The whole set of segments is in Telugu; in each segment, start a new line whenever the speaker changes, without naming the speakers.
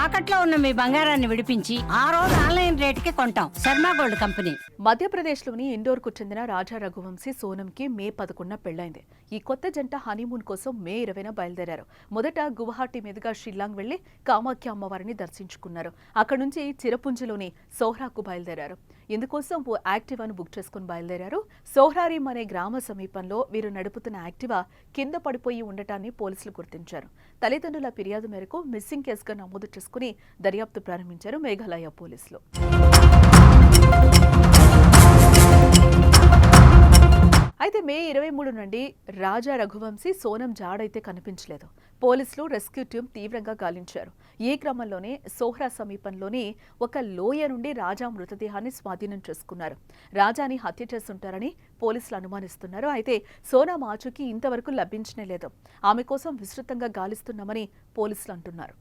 తాకట్లో ఉన్న మీ బంగారాన్ని విడిపించి ఆ రోజు ఆన్లైన్ రేటుకి కొంటాం. Sharma gold company.
మధ్యప్రదేశ్లోని ఇండోర్కు చెందిన రాజా రఘువంశీ సోనంకి మే 11 పెళ్లైంది. ఈ కొత్త జంట హనీమూన్ కోసం మే 20న బయలుదేరారు. మొదట గువాహటి మీదుగా షిల్లాంగ్ వెళ్లి కామాఖ్య అమ్మవారిని దర్శించుకున్నారు. అక్కడి నుంచి చిరపుంజిలోని సోహ్రాకు బయలుదేరారు. ఇందుకోసం ఓ యాక్టివాను బుక్ చేసుకుని బయలుదేరారు. సోహ్రారీం అనే గ్రామ సమీపంలో వీరు నడుపుతున్న యాక్టివా కింద పడిపోయి ఉండటాన్ని పోలీసులు గుర్తించారు. తల్లిదండ్రుల ఫిర్యాదు మేరకు మిస్సింగ్ కేసుగా నమోదు చేసుకుని దర్యాప్తు ప్రారంభించారు మేఘాలయ పోలీసులు. అయితే మే 23 నుండి రాజా రఘువంశీ సోనం జాడైతే కనిపించలేదు. పోలీసులు రెస్క్యూ టీం తీవ్రంగా గాలించారు. ఈ క్రమంలోనే సోహ్రా సమీపంలోని ఒక లోయ నుండి రాజా మృతదేహాన్ని స్వాధీనం చేసుకున్నారు. రాజాని హత్య చేస్తుంటారని పోలీసులు అనుమానిస్తున్నారు. అయితే సోనం ఆచూకీ ఇంతవరకు లభించనే లేదు. ఆమె కోసం విస్తృతంగా గాలిస్తున్నామని పోలీసులు అంటున్నారు.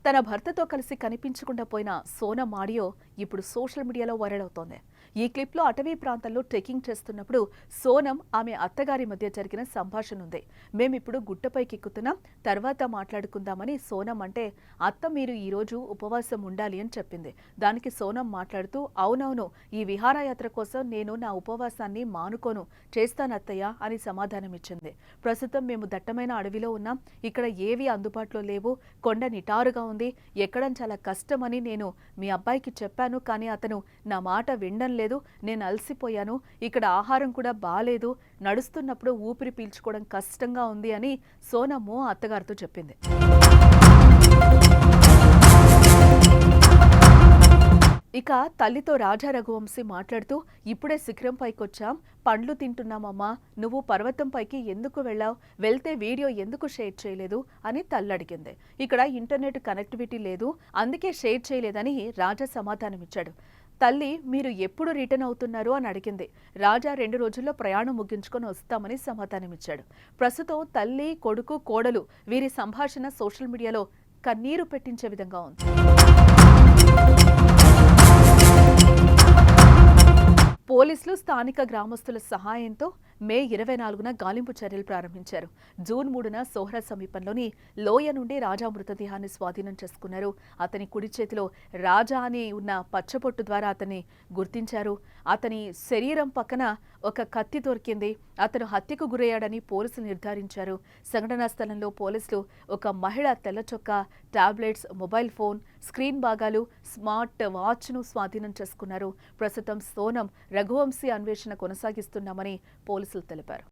తన భర్తతో కలిసి కనిపించకుండా పోయిన సోనం ఆడియో ఇప్పుడు సోషల్ మీడియాలో వైరల్ అవుతోంది. ఈ క్లిప్లో అటవీ ప్రాంతాల్లో ట్రెక్కింగ్ చేస్తున్నప్పుడు సోనం ఆమె అత్తగారి మధ్య జరిగిన సంభాషణ ఉంది. మేమిప్పుడు గుట్టపైకి ఎక్కుతున్నాం, తర్వాత మాట్లాడుకుందామని సోనం అంటే, అత్త మీరు ఈరోజు ఉపవాసం ఉండాలి అని చెప్పింది. దానికి సోనం మాట్లాడుతూ, అవునవును, ఈ విహారయాత్ర కోసం నేను నా ఉపవాసాన్ని మానుకోను, చేస్తానత్తయ్య అని సమాధానమిచ్చింది. ప్రస్తుతం మేము దట్టమైన అడవిలో ఉన్నాం, ఇక్కడ ఏవి అందుబాటులో లేవు, కొండ నిటారుగా ఉంది, ఎక్కడం చాలా కష్టమని నేను మీ అబ్బాయికి చెప్పాను, కానీ అతను నా మాట వినడం లేదు, నేను అలసిపోయాను, ఇక్కడ ఆహారం కూడా బాలేదు, నడుస్తున్నప్పుడు ఊపిరి పీల్చుకోవడం కష్టంగా ఉంది అని సోనమ్ము అత్తగారితో చెప్పింది. ఇక తల్లితో రాజా రఘువంశీ మాట్లాడుతూ, ఇప్పుడే శిఖరం పైకొచ్చాం, పండ్లు తింటున్నామమ్మా, నువ్వు పర్వతం పైకి ఎందుకు వెళ్ళావు, వెళ్తే వీడియో ఎందుకు షేర్ చేయలేదు అని తల్లి అడిగింది. ఇక్కడ ఇంటర్నెట్ కనెక్టివిటీ లేదు, అందుకే షేర్ చేయలేదని రాజా సమాధానమిచ్చాడు. తల్లి మీరు ఎప్పుడు రిటర్న్ అవుతున్నారు అని అడిగింది. రాజా 2 రోజుల్లో ప్రయాణం ముగించుకొని వస్తామని సమాధానమిచ్చాడు. ప్రస్తుతం తల్లి, కొడుకు, కోడలు వీరి సంభాషణ సోషల్ మీడియాలో కన్నీరు పెట్టించే విధంగా ఉంది. పోలీసులు స్థానిక గ్రామస్తుల సహాయంతో మే 24న గాలింపు చర్యలు ప్రారంభించారు. జూన్ 3న సోహ్రా సమీపంలోని లోయ నుండి రాజా మృతదేహాన్ని స్వాధీనం చేసుకున్నారు. అతని కుడి చేతిలో రాజా అని ఉన్న పచ్చబొట్టు ద్వారా అతన్ని గుర్తించారు. అతని శరీరం పక్కన ఒక కత్తి దొరికింది. అతను హత్యకు గురయ్యాడని పోలీసులు నిర్ధారించారు. సంఘటనా స్థలంలో పోలీసులు ఒక మహిళ తెల్ల చొక్కా, టాబ్లెట్స్, మొబైల్ ఫోన్, స్క్రీన్ భాగాలు, స్మార్ట్ వాచ్ను స్వాధీనం చేసుకున్నారు. ప్రస్తుతం సోనం రఘువంశీ అన్వేషణ కొనసాగిస్తున్నామని పోలీసులు తెలిపారు.